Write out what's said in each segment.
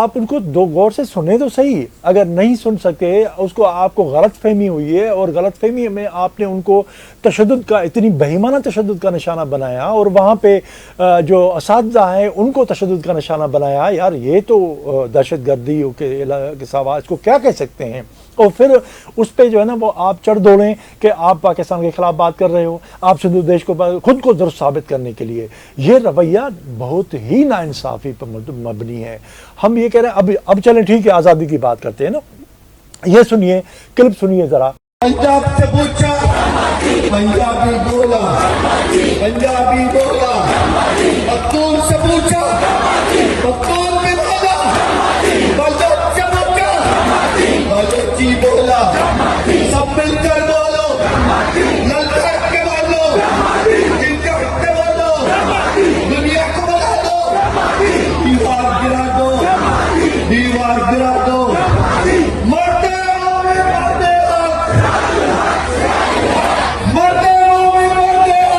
آپ ان کو دو غور سے سنیں تو صحیح. اگر نہیں سن سکتے اس کو آپ کو غلط فہمی ہوئی ہے اور غلط فہمی میں آپ نے ان کو تشدد کا اتنی بہیمانہ تشدد کا نشانہ بنایا اور وہاں پہ جو اساتذہ ہیں ان کو تشدد کا نشانہ بنایا. یار یہ تو دہشت گردی کے سوا اس کو کیا کہہ سکتے ہیں. اور پھر اس پہ جو ہے نا وہ آپ چڑھ دوڑیں کہ آپ پاکستان کے خلاف بات کر رہے ہو, آپ سندھ دیش کو خود کو درست ثابت کرنے کے لیے. یہ رویہ بہت ہی ناانصافی پر مبنی ہے. ہم یہ کہہ رہے ہیں اب چلیں ٹھیک ہے آزادی کی بات کرتے ہیں نا. یہ سنیے کلپ سنیے ذرا. پنجاب سے پوچھا پنجابی بولا, پنجابی بولا, پختون سے پوچھا پختون بھی بولا, بلوچ سے پوچھا بلوچی بولا. سب مل کر بولو, للکار کے بولو, جنگل کے بولو, دنیا کو بلا دو, دیوار گرا دو, دیوار گرا دو. مرتے ہو مرتے ہو, مرتے ہو مرتے ہو,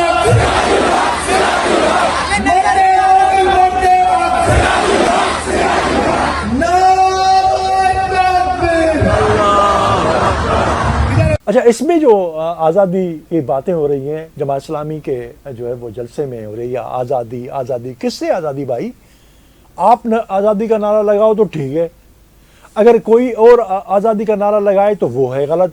مرتے ہو مرتے ہو. اچھا, اس میں جو آزادی کی باتیں ہو رہی ہیں جماعت اسلامی کے جو ہے وہ جلسے میں ہو رہی ہے, آزادی آزادی کس سے آزادی بھائی؟ آپ آزادی کا نعرہ لگاؤ تو ٹھیک ہے, اگر کوئی اور آزادی کا نعرہ لگائے تو وہ ہے غلط,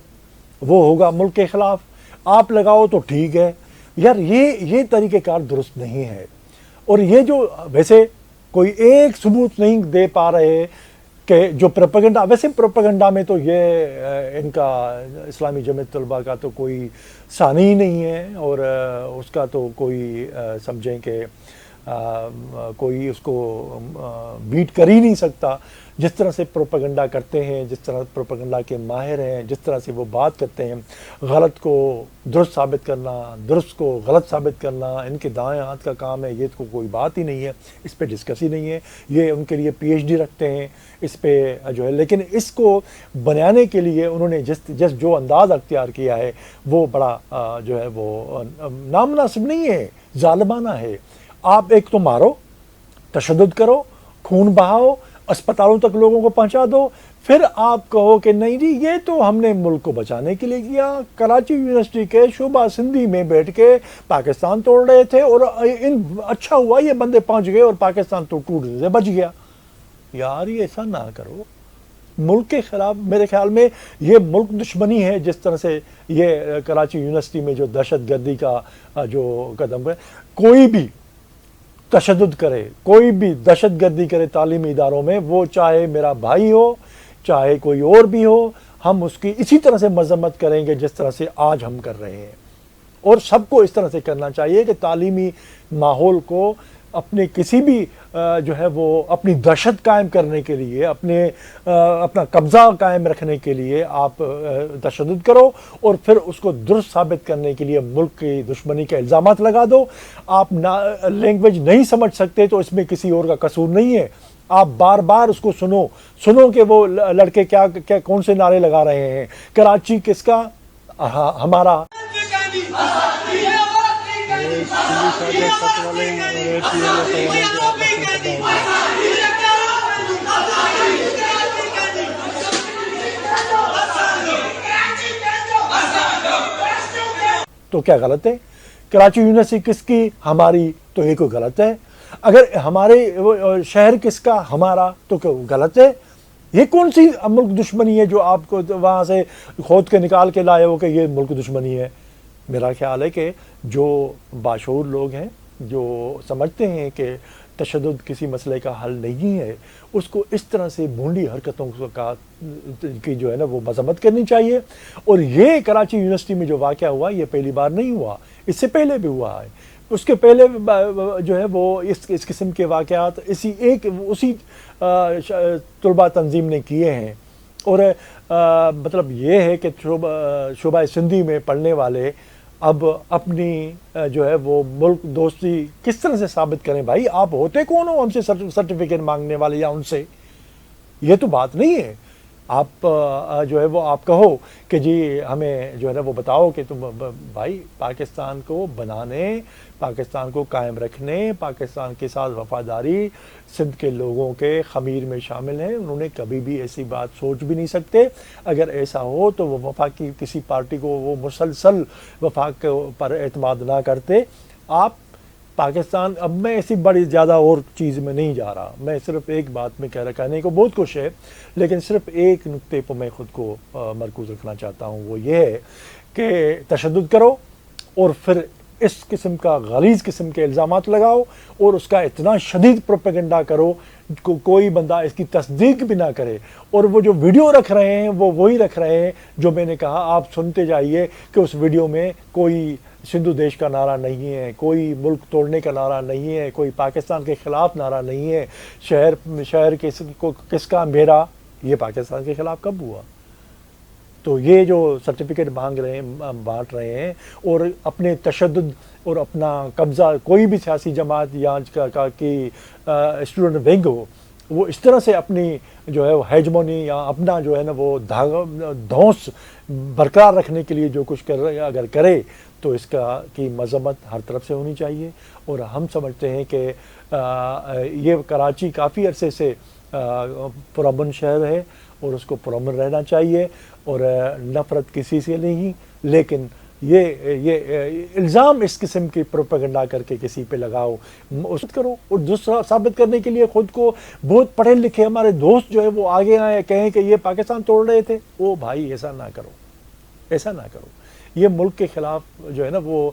وہ ہوگا ملک کے خلاف. آپ لگاؤ تو ٹھیک ہے. یار یہ طریقہ کار درست نہیں ہے. اور یہ جو ویسے کوئی ایک ثبوت نہیں دے پا رہے کہ جو پروپیگنڈا, ویسے پروپیگنڈا میں تو یہ ان کا اسلامی جمعیت طلبہ کا تو کوئی ثانی ہی نہیں ہے, اور اس کا تو کوئی سمجھیں کہ کوئی اس کو بیٹ کر ہی نہیں سکتا. جس طرح سے پروپیگنڈا کرتے ہیں, جس طرح پروپیگنڈا کے ماہر ہیں, جس طرح سے وہ بات کرتے ہیں, غلط کو درست ثابت کرنا, درست کو غلط ثابت کرنا ان کے دائیں ہاتھ کا کام ہے. یہ تو کوئی بات ہی نہیں ہے, اس پہ ڈسکس ہی نہیں ہے. یہ ان کے لیے پی ایچ ڈی رکھتے ہیں اس پہ جو ہے, لیکن اس کو بنانے کے لیے انہوں نے جس جو انداز اختیار کیا ہے وہ بڑا جو ہے وہ نامناسب نہیں ہے, ظالمانہ ہے. آپ ایک تو مارو, تشدد کرو, خون بہاؤ, اسپتالوں تک لوگوں کو پہنچا دو, پھر آپ کہو کہ نہیں جی یہ تو ہم نے ملک کو بچانے کے لیے کیا. کراچی یونیورسٹی کے شعبہ سندھی میں بیٹھ کے پاکستان توڑ رہے تھے اور اچھا ہوا یہ بندے پہنچ گئے اور پاکستان تو ٹوٹنے سے بچ گیا. یار یہ ایسا نہ کرو ملک کے خلاف. میرے خیال میں یہ ملک دشمنی ہے جس طرح سے یہ کراچی یونیورسٹی میں جو دہشت گردی کا جو قدم ہے, کوئی بھی تشدد کرے, کوئی بھی دہشت گردی کرے تعلیمی اداروں میں, وہ چاہے میرا بھائی ہو چاہے کوئی اور بھی ہو, ہم اس کی اسی طرح سے مذمت کریں گے جس طرح سے آج ہم کر رہے ہیں. اور سب کو اس طرح سے کرنا چاہیے کہ تعلیمی ماحول کو اپنے کسی بھی جو ہے وہ اپنی دہشت قائم کرنے کے لیے, اپنا قبضہ قائم رکھنے کے لیے آپ تشدد کرو, اور پھر اس کو درست ثابت کرنے کے لیے ملک کی دشمنی کے الزامات لگا دو. آپ لینگویج نہیں سمجھ سکتے تو اس میں کسی اور کا قصور نہیں ہے. آپ بار بار اس کو سنو کہ وہ لڑکے کیا کون سے نعرے لگا رہے ہیں. کراچی کس کا؟ ہمارا. تو کیا غلط ہے؟ کراچی یونیورسٹی کس کی؟ ہماری. تو یہ کوئی غلط ہے؟ اگر ہمارے شہر کس کا؟ ہمارا. تو کیا غلط ہے؟ یہ کون سی ملک دشمنی ہے جو آپ کو وہاں سے کھود کے نکال کے لائے ہو کہ یہ ملک دشمنی ہے؟ میرا خیال ہے کہ جو باشعور لوگ ہیں, جو سمجھتے ہیں کہ تشدد کسی مسئلے کا حل نہیں ہے, اس کو اس طرح سے بھونڈی حرکتوں کی جو ہے نا وہ مذمت کرنی چاہیے. اور یہ کراچی یونیورسٹی میں جو واقعہ ہوا یہ پہلی بار نہیں ہوا, اس سے پہلے بھی ہوا ہے. اس کے پہلے جو ہے وہ اس قسم کے واقعات اسی طلبہ تنظیم نے کیے ہیں. اور مطلب یہ ہے کہ شعبہ سندھی میں پڑھنے والے اب اپنی جو ہے وہ ملک دوستی کس طرح سے ثابت کریں؟ بھائی آپ ہوتے کون ہو ہم سے سرٹیفکیٹ مانگنے والے یا ان سے؟ یہ تو بات نہیں ہے. آپ جو ہے وہ آپ کہو کہ جی ہمیں جو ہے نا وہ بتاؤ کہ تم بھائی پاکستان کو بنانے، پاکستان کو قائم رکھنے، پاکستان کے ساتھ وفاداری سندھ کے لوگوں کے خمیر میں شامل ہیں. انہوں نے کبھی بھی ایسی بات سوچ بھی نہیں سکتے. اگر ایسا ہو تو وہ وفاق کی کسی پارٹی کو وہ مسلسل وفاق پر اعتماد نہ کرتے. آپ پاکستان، اب میں ایسی بڑی زیادہ اور چیز میں نہیں جا رہا، میں صرف ایک بات میں کہنے کو بہت کچھ ہے، لیکن صرف ایک نقطے پر میں خود کو مرکوز رکھنا چاہتا ہوں. وہ یہ ہے کہ تشدد کرو اور پھر اس قسم کا غلیظ قسم کے الزامات لگاؤ اور اس کا اتنا شدید پروپیگنڈا کرو کوئی بندہ اس کی تصدیق بھی نہ کرے. اور وہ جو ویڈیو رکھ رہے ہیں وہ وہی رکھ رہے ہیں جو میں نے کہا. آپ سنتے جائیے کہ اس ویڈیو میں کوئی سندھو دیش کا نعرہ نہیں ہے، کوئی ملک توڑنے کا نعرہ نہیں ہے، کوئی پاکستان کے خلاف نعرہ نہیں ہے. شہر کس کا میرا، یہ پاکستان کے خلاف کب ہوا؟ تو یہ جو سرٹیفکیٹ بانٹ رہے ہیں اور اپنے تشدد اور اپنا قبضہ، کوئی بھی سیاسی جماعت یا کی اسٹوڈنٹ ونگ ہو، وہ اس طرح سے اپنی جو ہے وہ ہیجمونی یا اپنا جو ہے نا وہ دھونس برقرار رکھنے کے لیے جو کچھ اگر کرے تو اس کی مذمت ہر طرف سے ہونی چاہیے. اور ہم سمجھتے ہیں کہ یہ کراچی کافی عرصے سے پرامن شہر ہے اور اس کو پرامن رہنا چاہیے اور نفرت کسی سے نہیں. لیکن یہ الزام اس قسم کی پروپیگنڈا کر کے کسی پہ لگاؤ، اس کرو اور دوسرا ثابت کرنے کے لیے خود کو بہت پڑھے لکھے ہمارے دوست جو ہے وہ آگے آئے کہیں کہ یہ پاکستان توڑ رہے تھے. وہ بھائی ایسا نہ کرو، ایسا نہ کرو. یہ ملک کے خلاف جو ہے نا وہ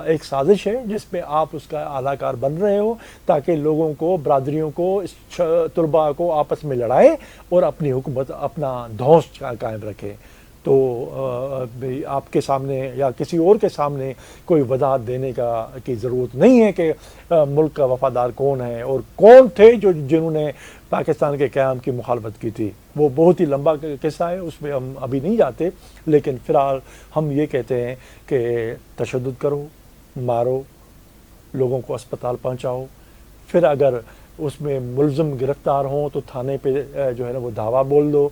ایک سازش ہے جس میں آپ اس کا اعلیٰ کار بن رہے ہو تاکہ لوگوں کو، برادریوں کو، طلباء کو آپس میں لڑائے اور اپنی حکومت، اپنا دھونس قائم رکھے. تو آپ کے سامنے یا کسی اور کے سامنے کوئی وضاحت دینے کی ضرورت نہیں ہے کہ ملک کا وفادار کون ہے اور کون تھے جنہوں نے پاکستان کے قیام کی مخالفت کی تھی. وہ بہت ہی لمبا قصہ ہے، اس میں ہم ابھی نہیں جاتے. لیکن فی الحال ہم یہ کہتے ہیں کہ تشدد کرو، مارو، لوگوں کو اسپتال پہنچاؤ، پھر اگر اس میں ملزم گرفتار ہوں تو تھانے پہ جو ہے نا وہ دعویٰ بول دو.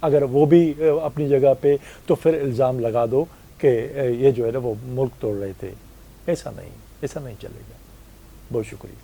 اگر وہ بھی اپنی جگہ پہ تو پھر الزام لگا دو کہ یہ جو ہے نا وہ ملک توڑ رہے تھے. ایسا نہیں چلے گا. بہت شکریہ.